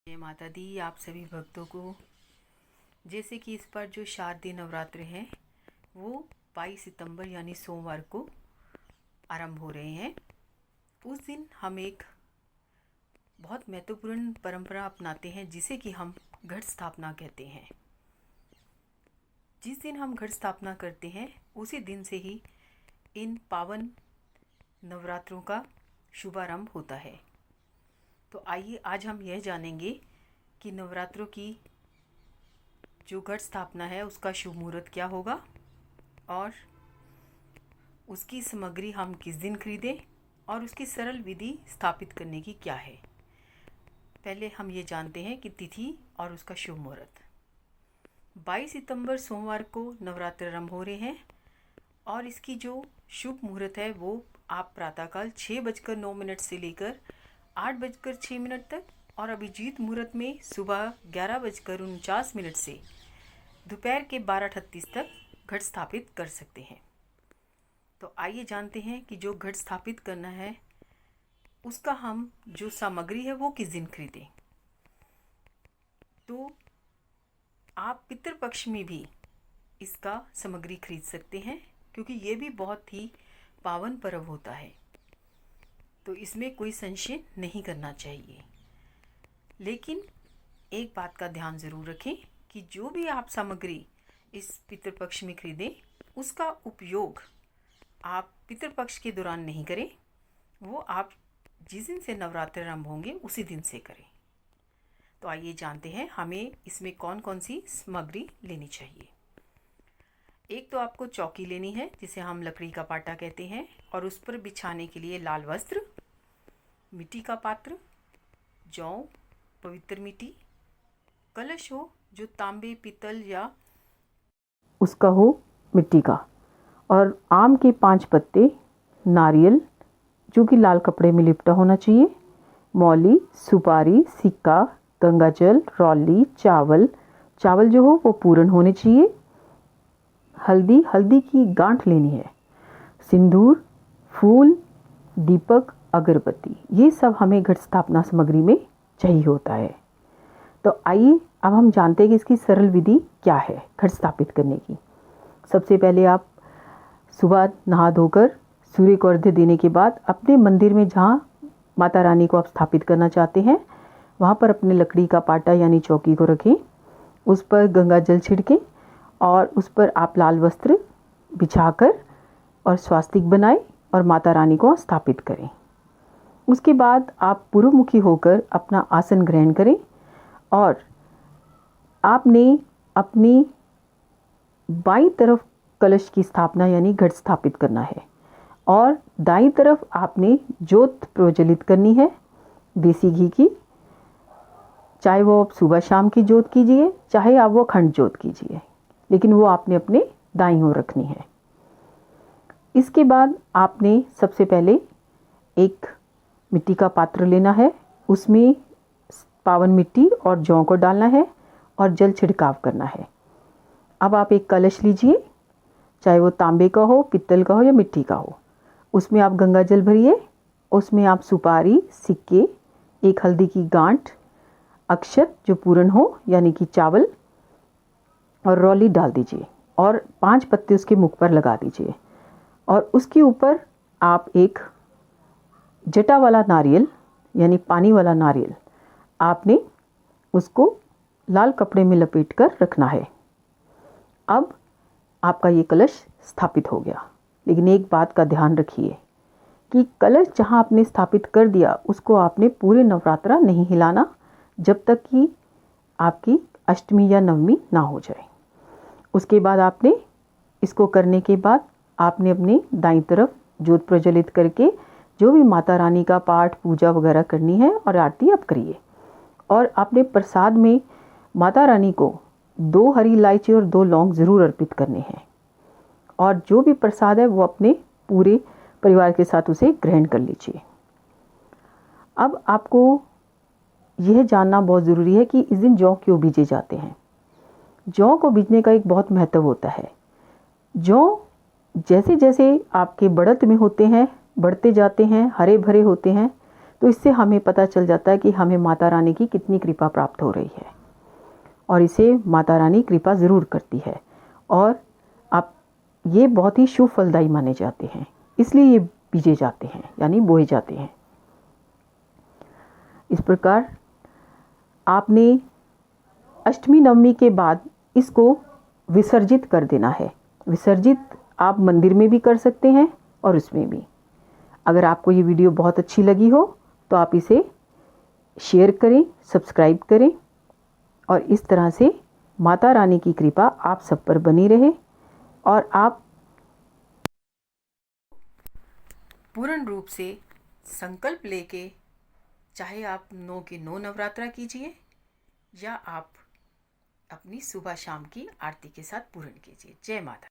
जय माता दी आप सभी भक्तों को। जैसे कि इस बार जो शारदीय नवरात्र हैं वो 22 सितंबर यानी सोमवार को आरंभ हो रहे हैं। उस दिन हम एक बहुत महत्वपूर्ण परंपरा अपनाते हैं जिसे कि हम घट स्थापना कहते हैं। जिस दिन हम घट स्थापना करते हैं उसी दिन से ही इन पावन नवरात्रों का शुभारंभ होता है। तो आइए आज हम यह जानेंगे कि नवरात्रों की जो घट स्थापना है उसका शुभ मुहूर्त क्या होगा और उसकी सामग्री हम किस दिन खरीदें और उसकी सरल विधि स्थापित करने की क्या है। पहले हम ये जानते हैं कि तिथि और उसका शुभ मुहूर्त। 22 सितंबर सोमवार को नवरात्र आरंभ हो रहे हैं और इसकी जो शुभ मुहूर्त है वो आप प्रातःकाल 6:09 से लेकर 8:06 तक और अभिजीत मुहूर्त में सुबह 11:49 से दोपहर के 12:38 तक घट स्थापित कर सकते हैं। तो आइए जानते हैं कि जो घट स्थापित करना है उसका हम जो सामग्री है वो किस दिन खरीदें। तो आप पितृपक्ष में भी इसका सामग्री खरीद सकते हैं क्योंकि ये भी बहुत ही पावन पर्व होता है, तो इसमें कोई संशय नहीं करना चाहिए। लेकिन एक बात का ध्यान ज़रूर रखें कि जो भी आप सामग्री इस पितृपक्ष में खरीदें उसका उपयोग आप पितृपक्ष के दौरान नहीं करें, वो आप जिस दिन से नवरात्र आरंभ होंगे उसी दिन से करें। तो आइए जानते हैं हमें इसमें कौन कौन सी सामग्री लेनी चाहिए। एक तो आपको चौकी लेनी है जिसे हम लकड़ी का पाटा कहते हैं और उस पर बिछाने के लिए लाल वस्त्र, मिट्टी का पात्र, जौ, पवित्र मिट्टी, कलश हो जो तांबे पीतल या उसका हो मिट्टी का, और आम के 5 पत्ते, नारियल जो कि लाल कपड़े में लिपटा होना चाहिए, मौली, सुपारी, सिक्का, गंगाजल, रौली, चावल जो हो वो पूर्ण होने चाहिए, हल्दी की गांठ लेनी है, सिंदूर, फूल, दीपक, अगरबत्ती, ये सब हमें घट स्थापना सामग्री में चाहिए होता है। तो आइए अब हम जानते हैं कि इसकी सरल विधि क्या है घट स्थापित करने की। सबसे पहले आप सुबह नहा धोकर सूर्य को अर्घ्य देने के बाद अपने मंदिर में जहाँ माता रानी को आप स्थापित करना चाहते हैं वहाँ पर अपने लकड़ी का पाटा यानी चौकी को रखें, उस पर गंगा जल छिड़कें और उस पर आप लाल वस्त्र बिछाकर और स्वास्तिक बनाएं और माता रानी को स्थापित करें। उसके बाद आप पूर्वमुखी होकर अपना आसन ग्रहण करें और आपने अपनी बाईं तरफ कलश की स्थापना यानी घट स्थापित करना है और दाईं तरफ आपने ज्योत प्रज्वलित करनी है देसी घी की, चाहे वो आप सुबह शाम की ज्योत कीजिए चाहे आप वो अखंड ज्योत कीजिए, लेकिन वो आपने अपने दाईं ओर रखनी है। इसके बाद आपने सबसे पहले एक मिट्टी का पात्र लेना है, उसमें पावन मिट्टी और जौ को डालना है और जल छिड़काव करना है। अब आप एक कलश लीजिए, चाहे वो तांबे का हो, पित्तल का हो या मिट्टी का हो, उसमें आप गंगा जल भरिए, उसमें आप सुपारी, सिक्के, एक हल्दी की गांठ, अक्षत जो पूर्ण हो यानी कि चावल और रौली डाल दीजिए और 5 पत्ते उसके मुख पर लगा दीजिए और उसके ऊपर आप एक जटा वाला नारियल यानी पानी वाला नारियल आपने उसको लाल कपड़े में लपेट कर रखना है। अब आपका ये कलश स्थापित हो गया, लेकिन एक बात का ध्यान रखिए कि कलश जहाँ आपने स्थापित कर दिया उसको आपने पूरे नवरात्रा नहीं हिलाना जब तक कि आपकी अष्टमी या नवमी ना हो जाए। उसके बाद आपने इसको करने के बाद आपने अपने दाईं तरफ ज्योत प्रज्वलित करके जो भी माता रानी का पाठ पूजा वगैरह करनी है और आरती आप करिए और आपने प्रसाद में माता रानी को 2 हरी इलायची और 2 लौंग ज़रूर अर्पित करने हैं और जो भी प्रसाद है वो अपने पूरे परिवार के साथ उसे ग्रहण कर लीजिए। अब आपको यह जानना बहुत ज़रूरी है कि इस दिन जौ क्यों बीजे जाते हैं। जौ को बीजने का एक बहुत महत्व होता है। जौ जैसे जैसे आपके बढ़त में होते हैं, बढ़ते जाते हैं, हरे भरे होते हैं, तो इससे हमें पता चल जाता है कि हमें माता रानी की कितनी कृपा प्राप्त हो रही है, और इसे माता रानी कृपा ज़रूर करती है। और आप ये बहुत ही शुभ फलदायी माने जाते हैं, इसलिए ये बीजे जाते हैं यानी बोए जाते हैं। इस प्रकार आपने अष्टमी नवमी के बाद इसको विसर्जित कर देना है। विसर्जित आप मंदिर में भी कर सकते हैं और उसमें भी। अगर आपको ये वीडियो बहुत अच्छी लगी हो तो आप इसे शेयर करें, सब्सक्राइब करें, और इस तरह से माता रानी की कृपा आप सब पर बनी रहे और आप पूर्ण रूप से संकल्प लेके चाहे आप 9 के 9 नवरात्रा कीजिए या आप अपनी सुबह शाम की आरती के साथ पूर्ण कीजिए। जय माता।